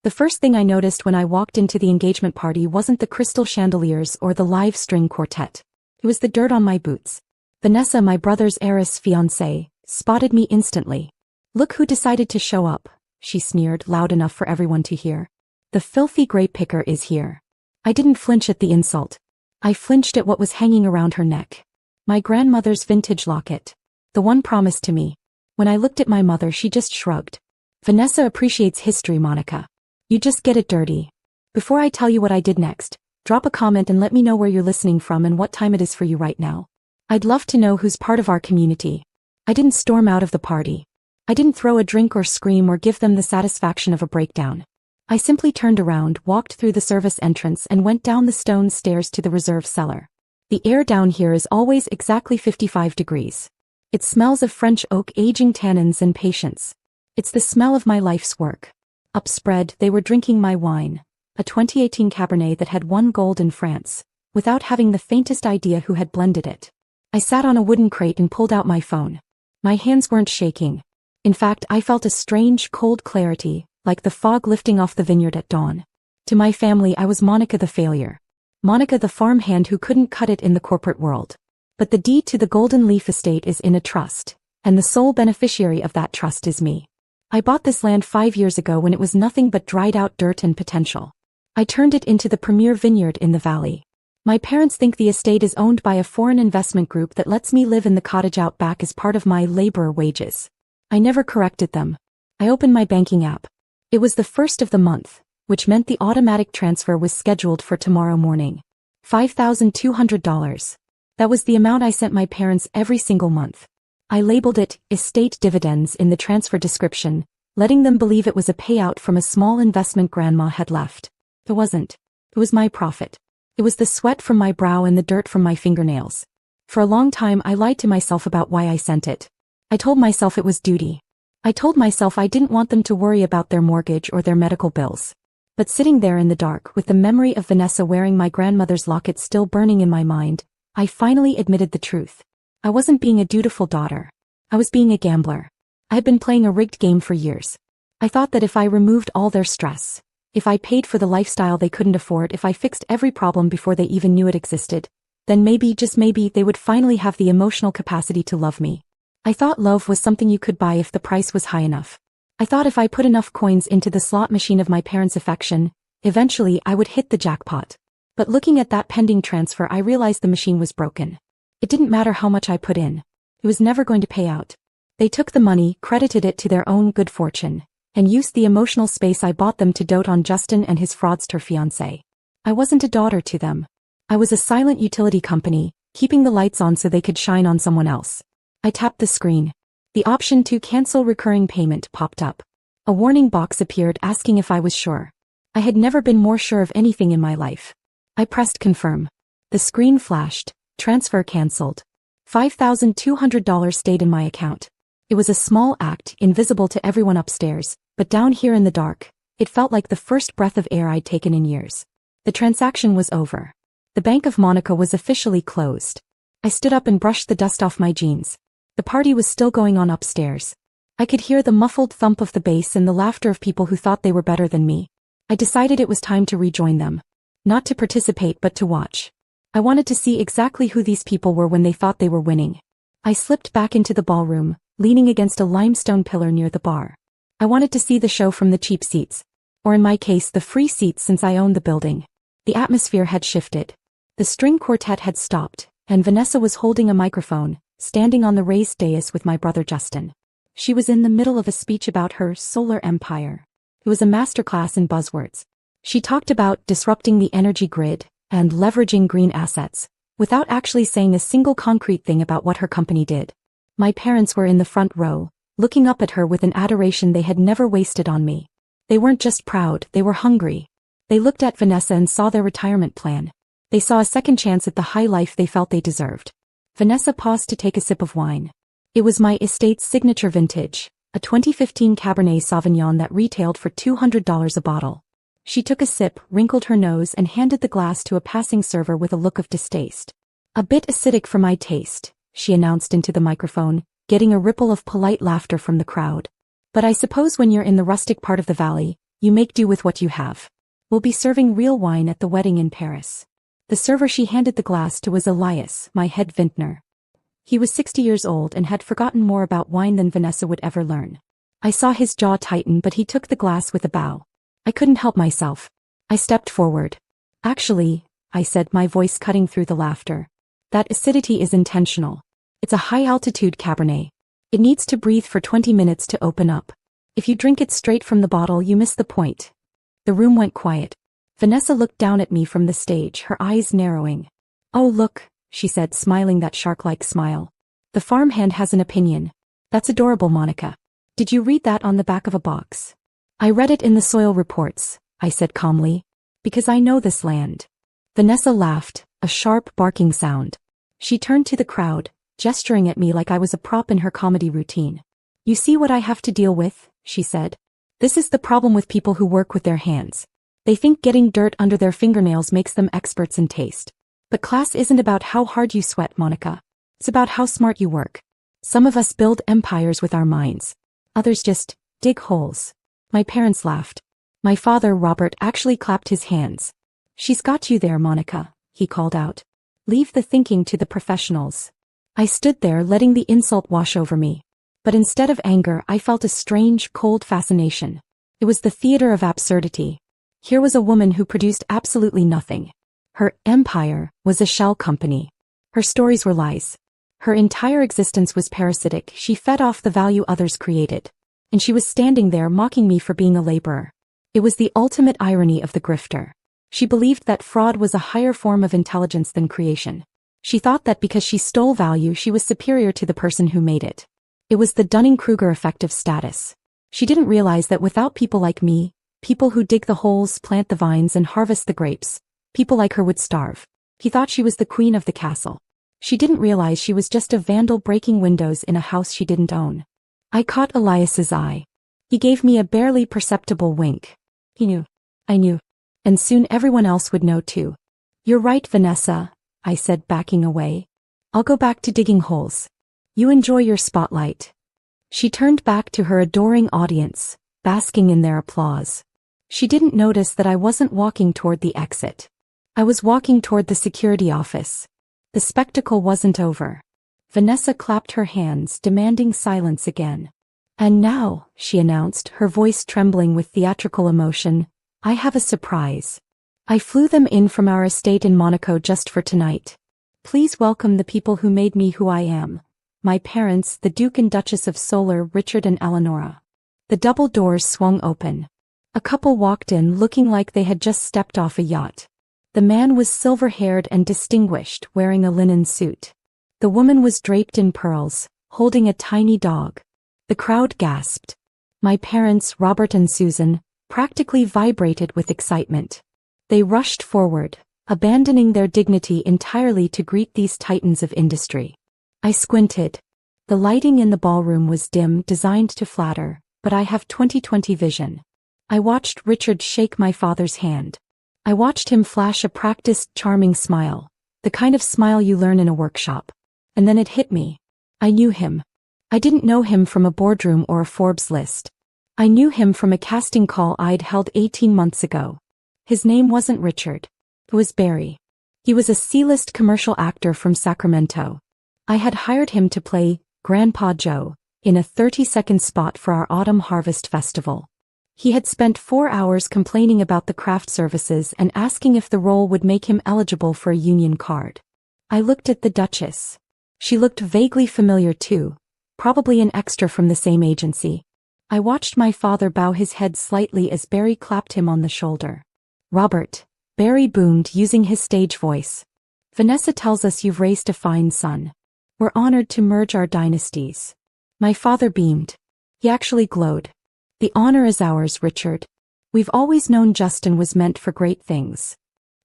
The first thing I noticed when I walked into the engagement party wasn't the crystal chandeliers or the live string quartet. It was the dirt on my boots. Vanessa, my brother's heiress fiancée, spotted me instantly. "Look who decided to show up," she sneered loud enough for everyone to hear. "The filthy grape picker is here." I didn't flinch at the insult. I flinched at what was hanging around her neck. My grandmother's vintage locket. The one promised to me. When I looked at my mother, she just shrugged. "Vanessa appreciates history, Monica. You just get it dirty." Before I tell you what I did next, drop a comment and let me know where you're listening from and what time it is for you right now. I'd love to know who's part of our community. I didn't storm out of the party. I didn't throw a drink or scream or give them the satisfaction of a breakdown. I simply turned around, walked through the service entrance and went down the stone stairs to the reserve cellar. The air down here is always exactly 55 degrees. It smells of French oak, aging tannins and patience. It's the smell of my life's work. Upspread, they were drinking my wine, a 2018 Cabernet that had won gold in France, without having the faintest idea who had blended it. I sat on a wooden crate and pulled out my phone. My hands weren't shaking. In fact, I felt a strange, cold clarity, like the fog lifting off the vineyard at dawn. To my family, I was Monica the failure. Monica the farmhand who couldn't cut it in the corporate world. But the deed to the Golden Leaf estate is in a trust, and the sole beneficiary of that trust is me. I bought this land 5 years ago when it was nothing but dried out dirt and potential. I turned it into the premier vineyard in the valley. My parents think the estate is owned by a foreign investment group that lets me live in the cottage out back as part of my labor wages. I never corrected them. I opened my banking app. It was the first of the month, which meant the automatic transfer was scheduled for tomorrow morning. $5,200. That was the amount I sent my parents every single month. I labeled it estate dividends in the transfer description, letting them believe it was a payout from a small investment grandma had left. It wasn't. It was my profit. It was the sweat from my brow and the dirt from my fingernails. For a long time I lied to myself about why I sent it. I told myself it was duty. I told myself I didn't want them to worry about their mortgage or their medical bills. But sitting there in the dark with the memory of Vanessa wearing my grandmother's locket still burning in my mind, I finally admitted the truth. I wasn't being a dutiful daughter. I was being a gambler. I had been playing a rigged game for years. I thought that if I removed all their stress, if I paid for the lifestyle they couldn't afford, if I fixed every problem before they even knew it existed, then maybe, just maybe, they would finally have the emotional capacity to love me. I thought love was something you could buy if the price was high enough. I thought if I put enough coins into the slot machine of my parents' affection, eventually I would hit the jackpot. But looking at that pending transfer, I realized the machine was broken. It didn't matter how much I put in. It was never going to pay out. They took the money, credited it to their own good fortune, and used the emotional space I bought them to dote on Justin and his fraudster fiancé. I wasn't a daughter to them. I was a silent utility company, keeping the lights on so they could shine on someone else. I tapped the screen. The option to cancel recurring payment popped up. A warning box appeared asking if I was sure. I had never been more sure of anything in my life. I pressed confirm. The screen flashed. Transfer cancelled. $5,200 stayed in my account. It was a small act, invisible to everyone upstairs, but down here in the dark, it felt like the first breath of air I'd taken in years. The transaction was over. The Bank of Monica was officially closed. I stood up and brushed the dust off my jeans. The party was still going on upstairs. I could hear the muffled thump of the bass and the laughter of people who thought they were better than me. I decided it was time to rejoin them. Not to participate but to watch. I wanted to see exactly who these people were when they thought they were winning. I slipped back into the ballroom, leaning against a limestone pillar near the bar. I wanted to see the show from the cheap seats. Or in my case, the free seats, since I owned the building. The atmosphere had shifted. The string quartet had stopped, and Vanessa was holding a microphone, standing on the raised dais with my brother Justin. She was in the middle of a speech about her solar empire. It was a masterclass in buzzwords. She talked about disrupting the energy grid and leveraging green assets, without actually saying a single concrete thing about what her company did. My parents were in the front row, looking up at her with an adoration they had never wasted on me. They weren't just proud, they were hungry. They looked at Vanessa and saw their retirement plan. They saw a second chance at the high life they felt they deserved. Vanessa paused to take a sip of wine. It was my estate's signature vintage, a 2015 Cabernet Sauvignon that retailed for $200 a bottle. She took a sip, wrinkled her nose and handed the glass to a passing server with a look of distaste. "A bit acidic for my taste," she announced into the microphone, getting a ripple of polite laughter from the crowd. "But I suppose when you're in the rustic part of the valley, You make do with what you have. We'll be serving real wine at the wedding in Paris. The server she handed the glass to was Elias, my head vintner. He was 60 years old and had forgotten more about wine than Vanessa would ever learn. I saw his jaw tighten, but he took the glass with a bow. I couldn't help myself. I stepped forward. Actually, I said, my voice cutting through the laughter. That acidity is intentional. It's a high-altitude Cabernet. It needs to breathe for 20 minutes to open up. If you drink it straight from the bottle, you miss the point. The room went quiet. Vanessa looked down at me from the stage, her eyes narrowing. Oh look, she said, smiling that shark-like smile. The farmhand has an opinion. That's adorable, Monica. Did you read that on the back of a box? I read it in the soil reports, I said calmly. Because I know this land. Vanessa laughed, a sharp barking sound. She turned to the crowd, gesturing at me like I was a prop in her comedy routine. You see what I have to deal with, she said. This is the problem with people who work with their hands. They think getting dirt under their fingernails makes them experts in taste. But class isn't about how hard you sweat, Monica. It's about how smart you work. Some of us build empires with our minds. Others just dig holes. My parents laughed. My father, Robert, actually clapped his hands. She's got you there, Monica, he called out. Leave the thinking to the professionals. I stood there letting the insult wash over me. But instead of anger, I felt a strange, cold fascination. It was the theater of absurdity. Here was a woman who produced absolutely nothing. Her empire was a shell company. Her stories were lies. Her entire existence was parasitic. She fed off the value others created. And she was standing there mocking me for being a laborer. It was the ultimate irony of the grifter. She believed that fraud was a higher form of intelligence than creation. She thought that because she stole value, she was superior to the person who made it. It was the Dunning-Kruger effect of status. She didn't realize that without people like me, people who dig the holes, plant the vines, and harvest the grapes, people like her would starve. He thought she was the queen of the castle. She didn't realize she was just a vandal breaking windows in a house she didn't own. I caught Elias's eye. He gave me a barely perceptible wink. He knew. I knew. And soon everyone else would know too. You're right, Vanessa, I said, backing away. I'll go back to digging holes. You enjoy your spotlight. She turned back to her adoring audience, basking in their applause. She didn't notice that I wasn't walking toward the exit. I was walking toward the security office. The spectacle wasn't over. Vanessa clapped her hands, demanding silence again. And now, she announced, her voice trembling with theatrical emotion, I have a surprise. I flew them in from our estate in Monaco just for tonight. Please welcome the people who made me who I am. My parents, the Duke and Duchess of Solar, Richard and Eleonora. The double doors swung open. A couple walked in looking like they had just stepped off a yacht. The man was silver-haired and distinguished, wearing a linen suit. The woman was draped in pearls, holding a tiny dog. The crowd gasped. My parents, Robert and Susan, practically vibrated with excitement. They rushed forward, abandoning their dignity entirely to greet these titans of industry. I squinted. The lighting in the ballroom was dim, designed to flatter, but I have 20/20 vision. I watched Richard shake my father's hand. I watched him flash a practiced, charming smile, the kind of smile you learn in a workshop. And then it hit me. I knew him. I didn't know him from a boardroom or a Forbes list. I knew him from a casting call I'd held 18 months ago. His name wasn't Richard. It was Barry. He was a C-list commercial actor from Sacramento. I had hired him to play Grandpa Joe in a 30-second spot for our Autumn Harvest Festival. He had spent 4 hours complaining about the craft services and asking if the role would make him eligible for a union card. I looked at the Duchess. She looked vaguely familiar too, probably an extra from the same agency. I watched my father bow his head slightly as Barry clapped him on the shoulder. Robert, Barry boomed using his stage voice. Vanessa tells us you've raised a fine son. We're honored to merge our dynasties. My father beamed. He actually glowed. The honor is ours, Richard. We've always known Justin was meant for great things.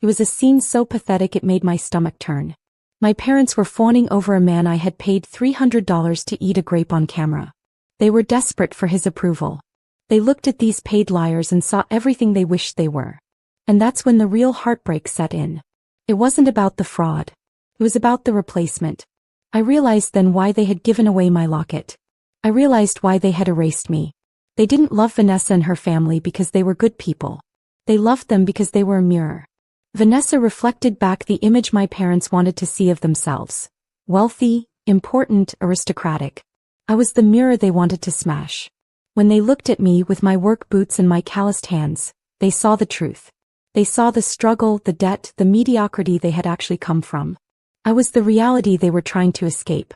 It was a scene so pathetic it made my stomach turn. My parents were fawning over a man I had paid $300 to eat a grape on camera. They were desperate for his approval. They looked at these paid liars and saw everything they wished they were. And that's when the real heartbreak set in. It wasn't about the fraud. It was about the replacement. I realized then why they had given away my locket. I realized why they had erased me. They didn't love Vanessa and her family because they were good people. They loved them because they were a mirror. Vanessa reflected back the image my parents wanted to see of themselves. Wealthy, important, aristocratic. I was the mirror they wanted to smash. When they looked at me with my work boots and my calloused hands, they saw the truth. They saw the struggle, the debt, the mediocrity they had actually come from. I was the reality they were trying to escape.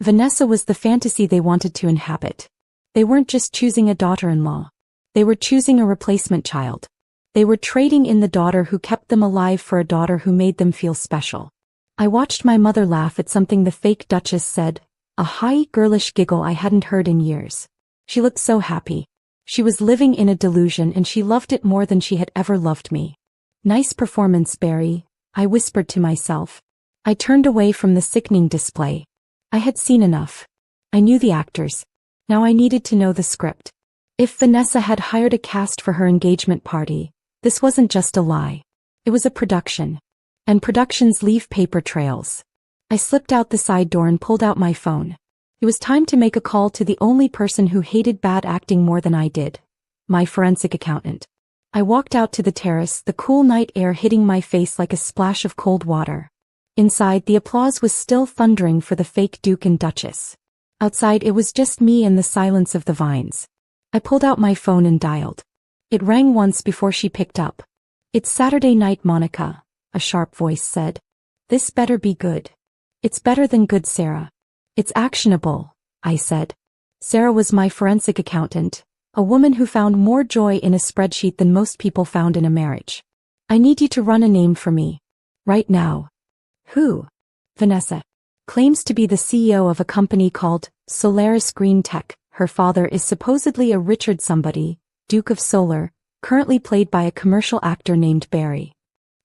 Vanessa was the fantasy they wanted to inhabit. They weren't just choosing a daughter-in-law. They were choosing a replacement child. They were trading in the daughter who kept them alive for a daughter who made them feel special. I watched my mother laugh at something the fake Duchess said, a high, girlish giggle I hadn't heard in years. She looked so happy. She was living in a delusion and she loved it more than she had ever loved me. Nice performance, Barry, I whispered to myself. I turned away from the sickening display. I had seen enough. I knew the actors. Now I needed to know the script. If Vanessa had hired a cast for her engagement party, this wasn't just a lie. It was a production. And productions leave paper trails. I slipped out the side door and pulled out my phone. It was time to make a call to the only person who hated bad acting more than I did. My forensic accountant. I walked out to the terrace, the cool night air hitting my face like a splash of cold water. Inside, the applause was still thundering for the fake Duke and Duchess. Outside, it was just me and the silence of the vines. I pulled out my phone and dialed. It rang once before she picked up. It's Saturday night, Monica, a sharp voice said. This better be good. It's better than good, Sarah. It's actionable, I said. Sarah was my forensic accountant, a woman who found more joy in a spreadsheet than most people found in a marriage. I need you to run a name for me. Right now. Who? Vanessa. Claims to be the CEO of a company called Solaris Green Tech. Her father is supposedly a Richard somebody, Duke of Solar, currently played by a commercial actor named Barry.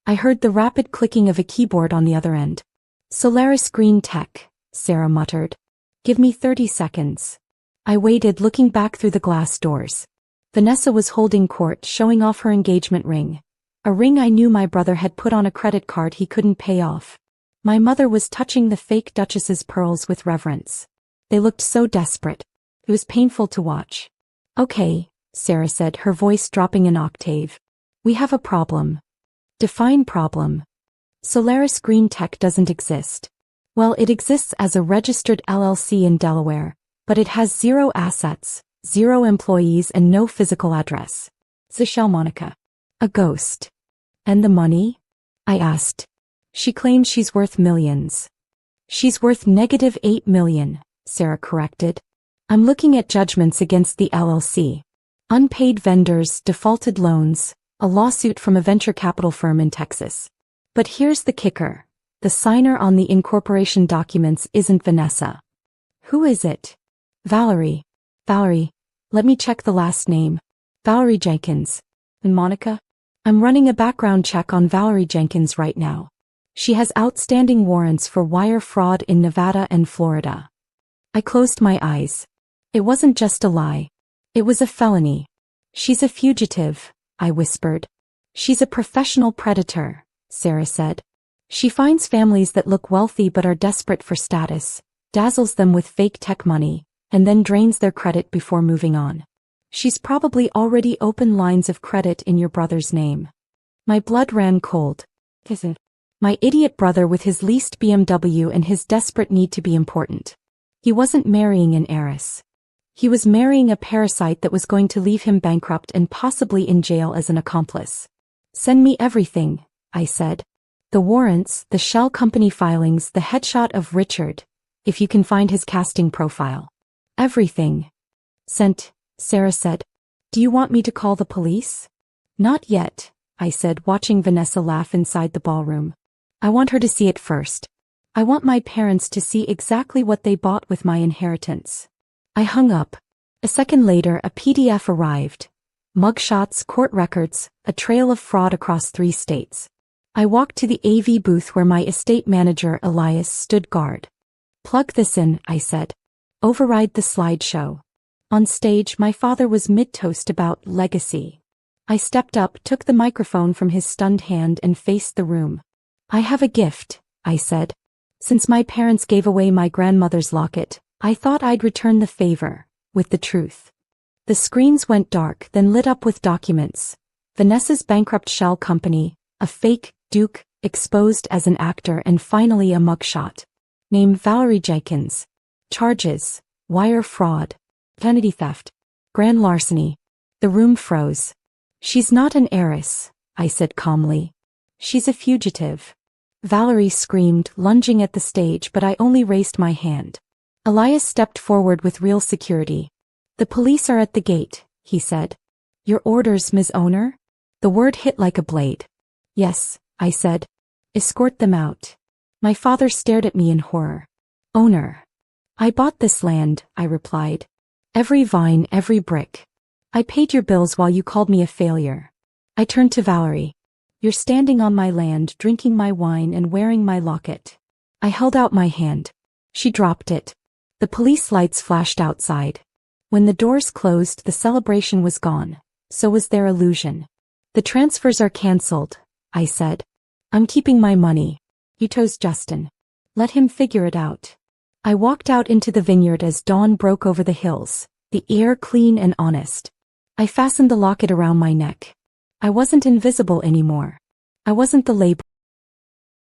I heard the rapid clicking of a keyboard on the other end. Solaris Green Tech, Sarah muttered. Give me 30 seconds. I waited, looking back through the glass doors. Vanessa was holding court, showing off her engagement ring. A ring I knew my brother had put on a credit card he couldn't pay off. My mother was touching the fake Duchess's pearls with reverence. They looked so desperate. It was painful to watch. Okay, Sarah said, her voice dropping an octave. We have a problem. Define problem. Solaris Green Tech doesn't exist. Well, it exists as a registered LLC in Delaware, but it has 0 assets, 0 employees and no physical address. Zashel Monica. A ghost. And the money? I asked. She claims she's worth millions. She's worth -8 million, Sarah corrected. I'm looking at judgments against the LLC. Unpaid vendors, defaulted loans, a lawsuit from a venture capital firm in Texas. But here's the kicker. The signer on the incorporation documents isn't Vanessa. Who is it? Valerie. Valerie. Let me check the last name. Valerie Jenkins. And Monica? I'm running a background check on Valerie Jenkins right now. She has outstanding warrants for wire fraud in Nevada and Florida. I closed my eyes. It wasn't just a lie. It was a felony. She's a fugitive, I whispered. She's a professional predator, Sarah said. She finds families that look wealthy but are desperate for status, dazzles them with fake tech money, and then drains their credit before moving on. She's probably already opened lines of credit in your brother's name. My blood ran cold. Is it? My idiot brother with his leased BMW and his desperate need to be important. He wasn't marrying an heiress. He was marrying a parasite that was going to leave him bankrupt and possibly in jail as an accomplice. Send me everything, I said. The warrants, the shell company filings, the headshot of Richard, if you can find his casting profile. Everything. Sent, Sarah said. Do you want me to call the police? Not yet, I said, watching Vanessa laugh inside the ballroom. I want her to see it first. I want my parents to see exactly what they bought with my inheritance. I hung up. A second later, a PDF arrived. Mugshots, court records, a trail of fraud across 3 states. I walked to the AV booth where my estate manager, Elias, stood guard. Plug this in, I said. Override the slideshow. On stage, my father was mid-toast about legacy. I stepped up, took the microphone from his stunned hand and faced the room. I have a gift, I said. Since my parents gave away my grandmother's locket, I thought I'd return the favor, with the truth. The screens went dark, then lit up with documents. Vanessa's bankrupt shell company, a fake Duke, exposed as an actor, and finally a mugshot. Name Valerie Jenkins. Charges: wire fraud, identity theft, grand larceny. The room froze. She's not an heiress, I said calmly. She's a fugitive. Valerie screamed, lunging at the stage, but I only raised my hand. Elias stepped forward with real security. The police are at the gate, he said. Your orders, Ms. Owner? The word hit like a blade. Yes, I said. Escort them out. My father stared at me in horror. Owner. I bought this land, I replied. Every vine, every brick. I paid your bills while you called me a failure. I turned to Valerie. You're standing on my land, drinking my wine and wearing my locket. I held out my hand. She dropped it. The police lights flashed outside. When the doors closed, the celebration was gone. So was their illusion. The transfers are cancelled, I said. I'm keeping my money. You chose Justin. Let him figure it out. I walked out into the vineyard as dawn broke over the hills, the air clean and honest. I fastened the locket around my neck. I wasn't invisible anymore. I wasn't the label.